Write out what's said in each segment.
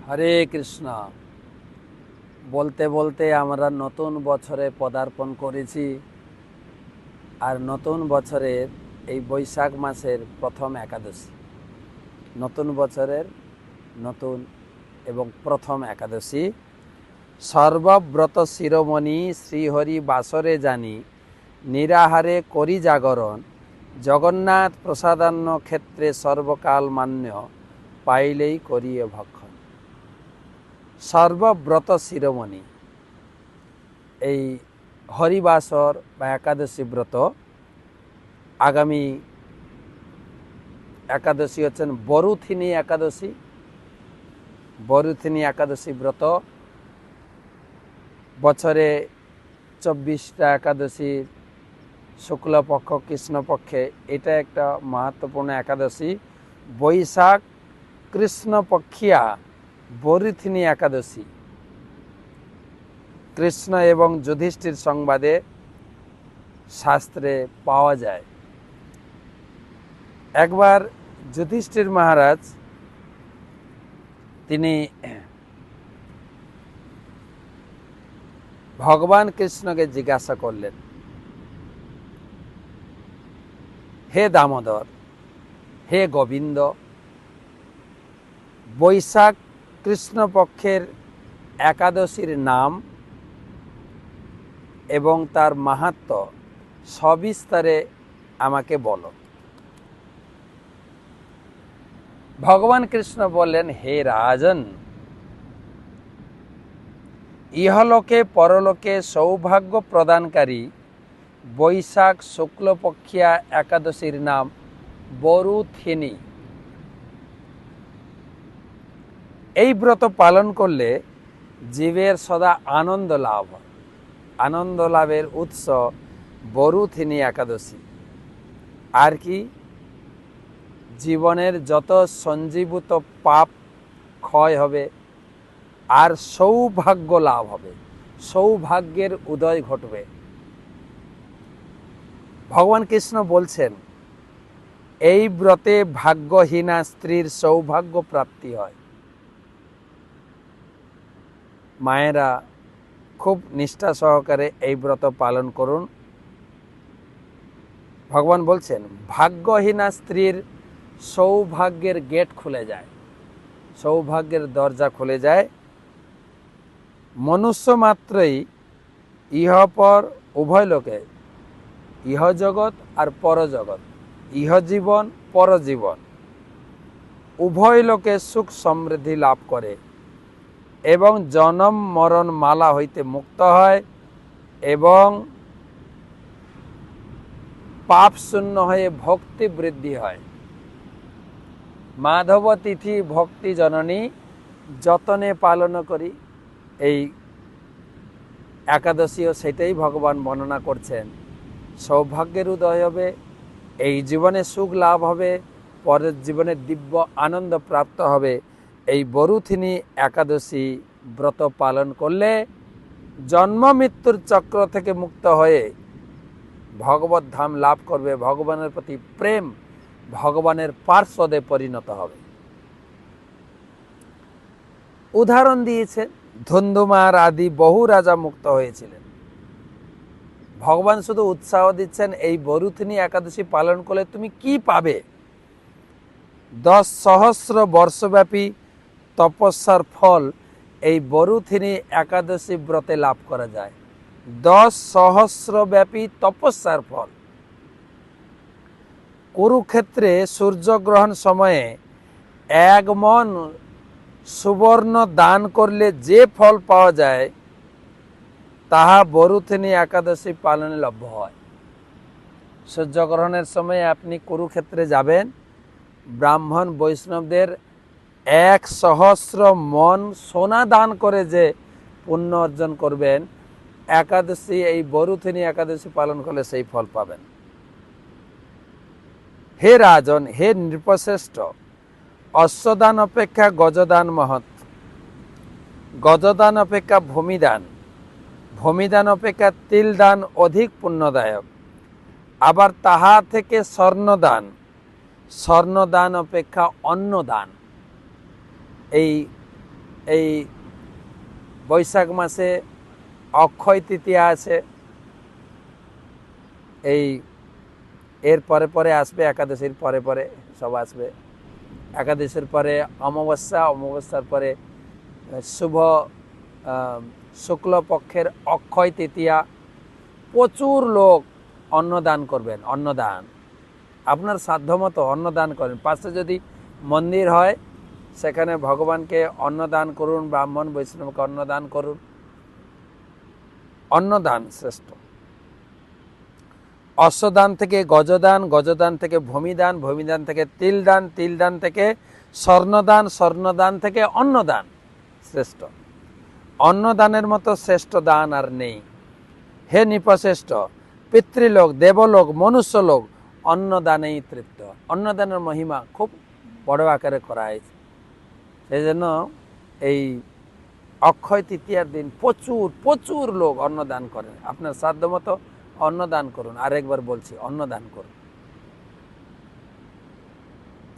হরে কৃষ্ণ। বলতে বলতে আমরা নতুন বছরে পদার্পণ করেছি। আর নতুন বছরের এই বৈশাখ মাসের প্রথম একাদশী, নতুন বছরের নতুন এবং প্রথম একাদশী। সর্বব্রত শিরোমণি শ্রীহরি বাসরে জানি, নিরাহারে করি জাগরণ, জগন্নাথ প্রসাদান্ন ক্ষেত্রে সর্বকাল মান্য, পাইলেই করিয়ে ভক্ষণ। সর্বব্রত শিরোমণি, এই হরিবাসর বা একাদশী ব্রত, আগামী একাদশী হচ্ছেন বরুথিনী একাদশী। বরুথিনী একাদশী ব্রত বছরে 24টা একাদশী, শুক্লপক্ষ কৃষ্ণপক্ষে এটা একটা মাহাত্মপূর্ণ একাদশী। বৈশাখ কৃষ্ণপক্ষিয়া বরুথিনী একাদশী, কৃষ্ণ এবং যুধিষ্ঠির সংবাদে শাস্ত্রে পাওয়া যায়। একবার যুধিষ্ঠির মহারাজ তিনি ভগবান কৃষ্ণকে জিজ্ঞাসা করলেন, হে দামোদর, হে গোবিন্দ, বৈশাখ কৃষ্ণপক্ষের একাদশীর নাম এবং তার মাহাত্ম্য সবিস্তারে আমাকে বলো। ভগবান কৃষ্ণ বললেন, হে রাজন, ইহলোকে পরলোকে সৌভাগ্য প্রদানকারী বৈশাখ শুক্লপক্ষিয়া একাদশীর নাম বরুথিনী। এই ব্রত পালন করলে জীবের সদা আনন্দ লাভ, আনন্দ লাভের উৎস বরুথিনী একাদশী। আর কি, জীবনের যত সঞ্জীবিত পাপ ক্ষয় হবে আর সৌভাগ্য লাভ হবে, সৌভাগ্যের উদয় ঘটবে। ভগবান কৃষ্ণ বলছেন, এই ব্রতে ভাগ্যহীনা স্ত্রীর সৌভাগ্য প্রাপ্তি হয়। মায়েরা খুব নিষ্ঠা সহকারে এই ব্রত পালন করুন। ভগবান বলছেন, ভাগ্যহীনা স্ত্রীর সৌভাগ্যের গেট খুলে যায়, সৌভাগ্যের দরজা খুলে যায়। মনুষ্য মাত্রই ইহপর উভয় লোকে, ইহজগৎ আর পরজগৎ, ইহজীবন পরজীবন উভয় লোকে সুখ সমৃদ্ধি লাভ করে এবং জনম মরণ মালা হইতে মুক্ত হয় এবং পাপ শূন্য হয়ে ভক্তি বৃদ্ধি হয়। মাধব তিথি ভক্তি জননী যতনে পালন করি, এই একাদশীও সেটাই ভগবান বর্ণনা করছেন। সৌভাগ্যের উদয় হবে, এই জীবনে সুখ লাভ হবে, পরের জীবনে দিব্য আনন্দ প্রাপ্ত হবে। এই বরুথিনী একাদশী ব্রত পালন করলে জন্ম মৃত্যুর চক্র থেকে মুক্ত হয়ে ভগবত ধাম লাভ করবে, ভগবানের প্রতি প্রেম, ভগবানের পার্শ্বদে পরিণত হবে। উদাহরণ দিয়েছেন, ধুন্ধুমার আদি বহু রাজা মুক্ত হয়েছিলেন। ভগবান শুধু উৎসাহ দিচ্ছেন, এই বরুথিনী একাদশী পালন করলে তুমি কি পাবে। 10 সহস্র বর্ষব্যাপী তপস্যার ফল এই বরুথিনী একাদশী ব্রতে লাভ করা যায়। 10 সহস্রব্যাপী তপস্যার ফল। কুরুক্ষেত্রে সূর্যগ্রহণ সময়ে 1 মণ সুবর্ণ দান করলে যে ফল পাওয়া যায়, তাহা বরুথিনী একাদশী পালনে লভ্য হয়। সূর্যগ্রহণের সময় আপনি কুরুক্ষেত্রে যাবেন, ব্রাহ্মণ বৈষ্ণবদের 1 সহস্র মণ সোনা দান করে যে পুণ্য অর্জন করবেন, একাদশী এই বরুথিনী একাদশী পালন করলে সেই ফল পাবেন। হে রাজন, হে নৃপশ্রেষ্ঠ, অশ্বদান অপেক্ষা গজদান মহৎ, গজদান অপেক্ষা ভূমিদান, ভূমিদান অপেক্ষা তিলদান অধিক পুণ্যদায়ক। আবার তাহা থেকে স্বর্ণদান, স্বর্ণদান অপেক্ষা অন্নদান। এই এই বৈশাখ মাসে অক্ষয় তৃতীয়া আছে, এই এর পরে পরে আসবে, একাদশীর পরে পরে সব আসবে। একাদশীর পরে অমাবস্যা, অমাবস্যার পরে শুভ শুক্লপক্ষের অক্ষয় তৃতীয়া। প্রচুর লোক অন্নদান করবেন। অন্নদান আপনার সাধ্যমতো অন্নদান করেন। পাশে যদি মন্দির হয় সেখানে ভগবানকে অন্নদান করুন, ব্রাহ্মণ বৈষ্ণবকে অন্নদান করুন। অন্নদান শ্রেষ্ঠ। অশ্বদান থেকে গজদান, গজদান থেকে ভূমিদান, ভূমিদান থেকে তিলদান, তিলদান থেকে স্বর্ণদান, স্বর্ণদান থেকে অন্নদান শ্রেষ্ঠ। অন্নদানের মতো শ্রেষ্ঠ দান আর নেই। হে নৃপশ্রেষ্ঠ, পিতৃলোক, দেবলোক, মনুষ্যলোক অন্নদানেই তৃপ্ত। অন্নদানের মহিমা খুব বড় আকারে করা হয়েছে। সেই জন্য এই অক্ষয় তৃতীয়ার দিন প্রচুর প্রচুর লোক অন্নদান করেন। আপনার সাধ্যমতো অন্নদান করুন। আরেকবার বলছি, অন্নদান করুন।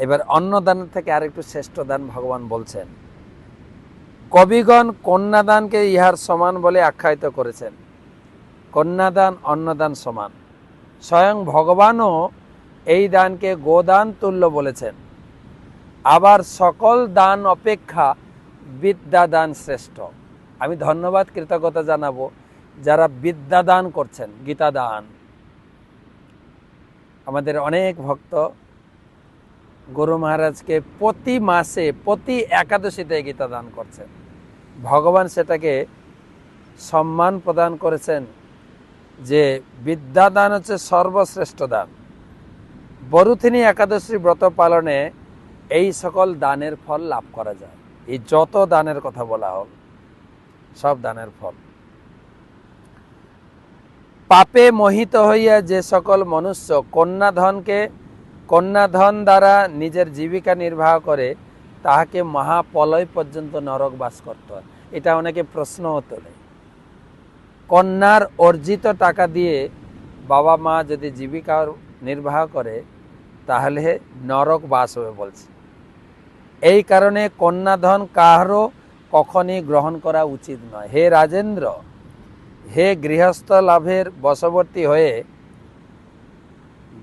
এবার অন্নদান থেকে আরেকটু শ্রেষ্ঠ দান ভগবান বলছেন। কবিগণ কন্যাদানকে ইহার সমান বলে আখ্যায়িত করেছেন। কন্যাদান অন্নদান সমান। স্বয়ং ভগবানও এই দানকে গোদান তুল্য বলেছেন। আবার সকল দান অপেক্ষা বিদ্যাদান শ্রেষ্ঠ। আমি ধন্যবাদ কৃতজ্ঞতা জানাবো যারা বিদ্যাদান করছেন, গীতা দান। আমাদের অনেক ভক্ত গুরু মহারাজকে প্রতি মাসে প্রতি একাদশীতে গীতা দান করছেন। ভগবান সেটাকে সম্মান প্রদান করেছেন যে বিদ্যাদান হচ্ছে সর্বশ্রেষ্ঠ দান। বরুথিনী একাদশী ব্রত পালনে এই সকল দানের ফল লাভ করা যায়। এই যত দানের কথা বলা হল সব দানের ফল। পাপে মোহিত হইয়া যে সকল মনুষ্য কন্যাধন দ্বারা নিজের জীবিকা নির্বাহ করে তাহাকে মহাপলয় পর্যন্ত নরক বাস করতে হয়। এটা অনেকে প্রশ্ন তোলে। কন্যার অর্জিত টাকা দিয়ে বাবা মা যদি জীবিকা নির্বাহ করে তাহলে নরক বাস হবে বলছে। এই কারণে কন্যাধন কাহারও কখনই গ্রহণ করা উচিত নয়। হে রাজেন্দ্র, হে গৃহস্থ লাভের বশবর্তী হয়ে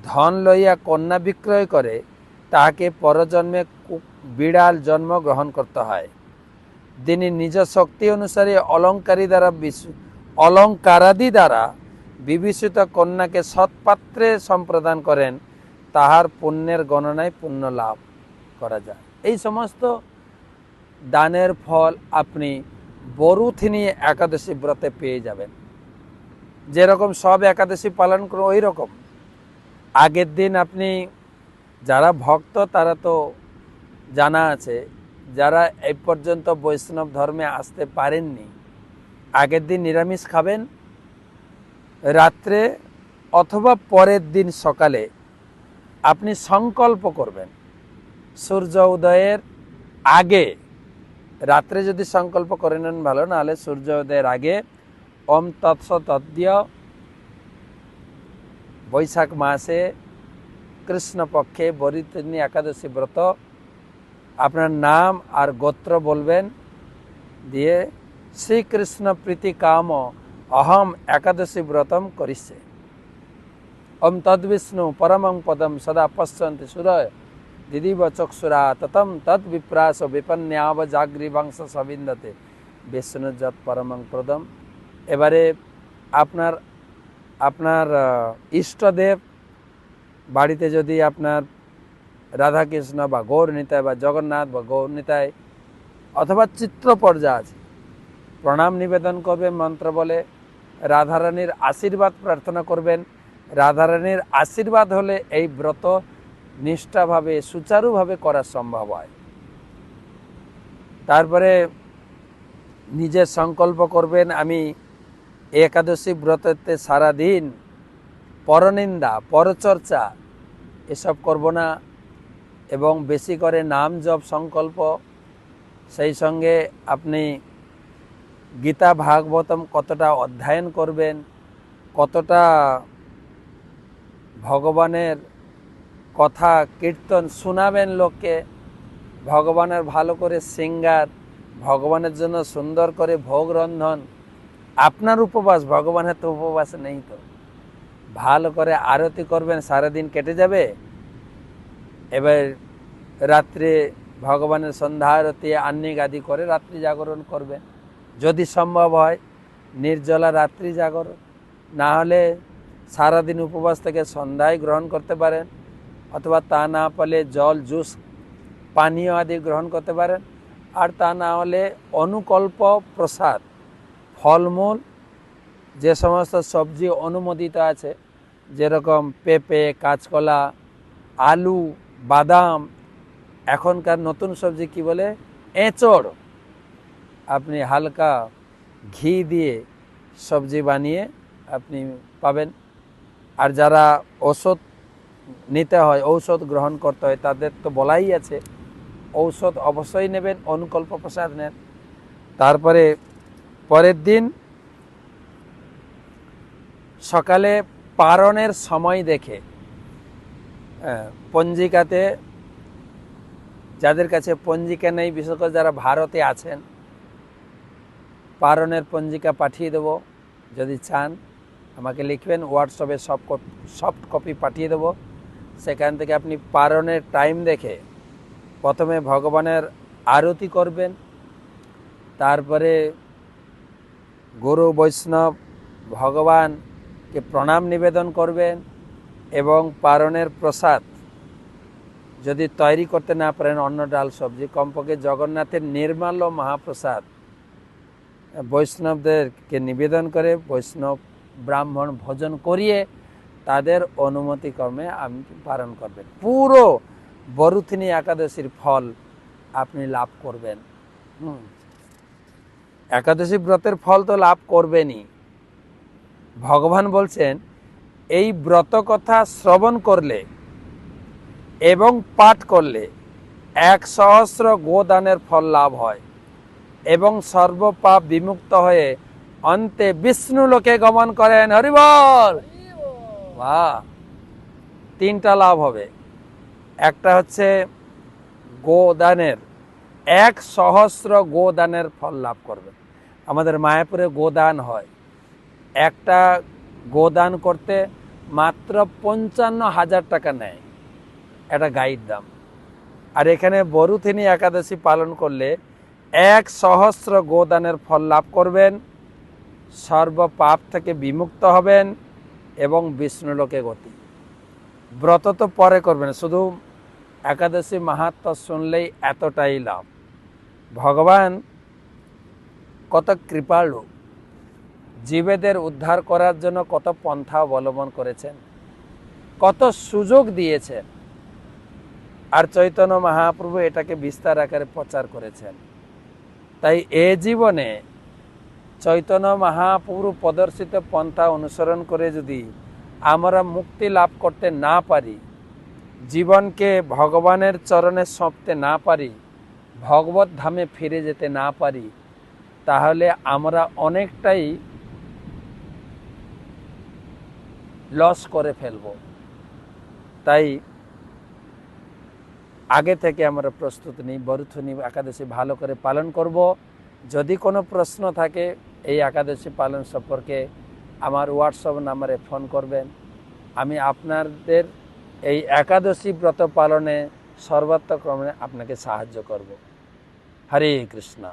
ধন লইয়া কন্যা বিক্রয় করে তাহাকে পরজন্মে বিড়াল জন্ম গ্রহণ করতে হয়। তিনি নিজ শক্তি অনুসারে অলঙ্কারাদি দ্বারা বিভূষিত কন্যাকে সৎপাত্রে সম্প্রদান করেন, তাহার পুণ্যের গণনায় পুণ্য লাভ করা যায়। এই সমস্ত দানের ফল আপনি বরুথিনী একাদশী ব্রতে পেয়ে যাবেন। যেরকম সব একাদশী পালন করুন ওই রকম আগের দিন আপনি, যারা ভক্ত তারা তো জানা আছে, যারা এই পর্যন্ত বৈষ্ণব ধর্মে আসতে পারেননি আগের দিন নিরামিষ খাবেন। রাত্রে অথবা পরের দিন সকালে আপনি সংকল্প করবেন সূর্য উদয়ের আগে। রাত্রে যদি সংকল্প করে নেন ভালো, নাহলে সূর্য উদয়ের আগে ওম তৎসৎ বৈশাখ মাসে কৃষ্ণপক্ষে বরুথিনী একাদশী ব্রত আপনার নাম আর গোত্র বলবেন, দিয়ে শ্রীকৃষ্ণ প্রীতি কাম অহম একাদশী ব্রতম করিছে। ওম তদ্বিষ্ণু পরমং পদম সদা পশ্যন্তি সুরয় দিদিব চক্ষুরা ততম তৎ বিপ্রাস বিপন্যাব জাগ্রীবাংশ সবিন্দতে বিষ্ণুযৎ পরমং প্রদম। এবারে আপনার ইষ্টদেব বাড়িতে যদি আপনার রাধাকৃষ্ণ বা গৌর নিতাই বা জগন্নাথ বা গৌর নিতাই অথবা চিত্রপর্যা আছে, প্রণাম নিবেদন করবেন মন্ত্র বলে। রাধারানীর আশীর্বাদ প্রার্থনা করবেন। রাধারানীর আশীর্বাদ হলে এই ব্রত নিষ্ঠাভাবে সুচারুভাবে করা সম্ভব হয়। তারপরে নিজে সংকল্প করবেন, আমি একাদশী ব্রততে সারাদিন পরনিন্দা পরচর্চা এসব করব না, এবং বেশি করে নাম জপ সংকল্প। সেই সঙ্গে আপনি গীতা ভাগবতম কতটা অধ্যয়ন করবেন, কতটা ভগবানের কথা কীর্তন শোনাবেন লোককে, ভগবানের ভালো করে সিঙ্গার ভগবানের জন্য সুন্দর করে ভোগ রন্ধন, আপনার উপবাস, ভগবানের তো উপবাস নেই। তো ভালো করে আরতি করবেন, সারাদিন কেটে যাবে। এবার রাত্রে ভগবানের সন্ধ্যা আরতি আহ্নিক আদি করে রাত্রি জাগরণ করবেন, যদি সম্ভব হয় নির্জলা রাত্রি জাগরণ। না হলে সারাদিন উপবাস থেকে সন্ধ্যায় গ্রহণ করতে পারেন, অথবা তা না পারলে জল, জুস, পানীয় আদি গ্রহণ করতে পারেন। আর তা না হলে অনুকল্প প্রসাদ, ফলমূল, যে সমস্ত সবজি অনুমোদিত আছে, যেরকম পেঁপে, কাঁচকলা, আলু, বাদাম, এখনকার নতুন সবজি কি বলে, এঁচড়, আপনি হালকা ঘি দিয়ে সবজি বানিয়ে আপনি পাবেন। আর যারা ওষুধ নিতে হয়, ঔষধ গ্রহণ করতে হয়, তাদের তো বলাই আছে ঔষধ অবশ্যই নেবেন, অনুকল্প প্রসাদ নেন। তারপরে পরের দিন সকালে পারণের সময় দেখে, পঞ্জিকাতে, যাদের কাছে পঞ্জিকা নেই, বিশেষ করে যারা ভারতে আছেন, পারণের পঞ্জিকা পাঠিয়ে দেব। যদি চান আমাকে লিখবেন, হোয়াটসঅ্যাপে সফট কপি পাঠিয়ে দেব। সেখান থেকে আপনি পারণের টাইম দেখে প্রথমে ভগবানের আরতি করবেন, তারপরে গুরু বৈষ্ণব ভগবানকে প্রণাম নিবেদন করবেন, এবং পারণের প্রসাদ যদি তৈরি করতে না পারেন, অন্ন ডাল সবজি, কমপক্ষে জগন্নাথের নির্মাল্য মহাপ্রসাদ বৈষ্ণবদেরকে নিবেদন করে বৈষ্ণব ব্রাহ্মণ ভোজন করিয়ে তাদের অনুমতি ক্রমে আপনি পালন করবেন। পুরো বরুথিনী একাদশীর ফল আপনি লাভ করবেন। একাদশী ব্রতের ফল তো লাভ করবেনই। ভগবান বলছেন, এই ব্রত কথা শ্রবণ করলে এবং পাঠ করলে 1,000 গোদানের ফল লাভ হয়, এবং সর্বপাপ বিমুক্ত হয়ে অন্তে বিষ্ণু লোকে গমন করেন। হরি বল। বাহ! 3টা লাভ হবে। একটা হচ্ছে গোদানের, 1,000 গোদানের ফল লাভ করবে। আমাদের মায়াপুরে গোদান হয়, একটা গোদান করতে মাত্র 55,000 টাকা নেয়, এটা গাইড দাম। আর এখানে বরুথিনী একাদশী পালন করলে 1,000 গোদানের ফল লাভ করবেন, সর্বপাপ থেকে বিমুক্ত হবেন, এবং বিষ্ণুলোকে গতি। ব্রত তো পরে করবেন, শুধু একাদশী মাহাত্ম্য শুনলেই এতটাই লাভ। ভগবান কত কৃপালু, জীবেদের উদ্ধার করার জন্য কত পন্থা অবলম্বন করেছেন, কত সুযোগ দিয়েছেন। আর চৈতন্য মহাপ্রভু এটাকে বিস্তার আকারে প্রচার করেছেন। তাই এ জীবনে চৈতন্য মহাপ্রভু প্রদর্শিত পন্থা অনুসরণ করে যদি আমরা মুক্তি লাভ করতে না পারি, জীবনকে ভগবানের চরণে সঁপতে না পারি, ভগবত ধামে ফিরে যেতে না পারি, তাহলে আমরা অনেকটাই লস করে ফেলব। তাই আগে থেকে আমরা প্রস্তুত নিই, বরুথিনী একাদশী ভালো করে পালন করব। যদি কোনো প্রশ্ন থাকে এই একাদশী পালন সম্পর্কে আমার হোয়াটসঅ্যাপ নাম্বারে ফোন করবেন। আমি আপনাদের এই একাদশী ব্রত পালনে সর্বাত্মক্রমে আপনাকে সাহায্য করব। হরে কৃষ্ণ।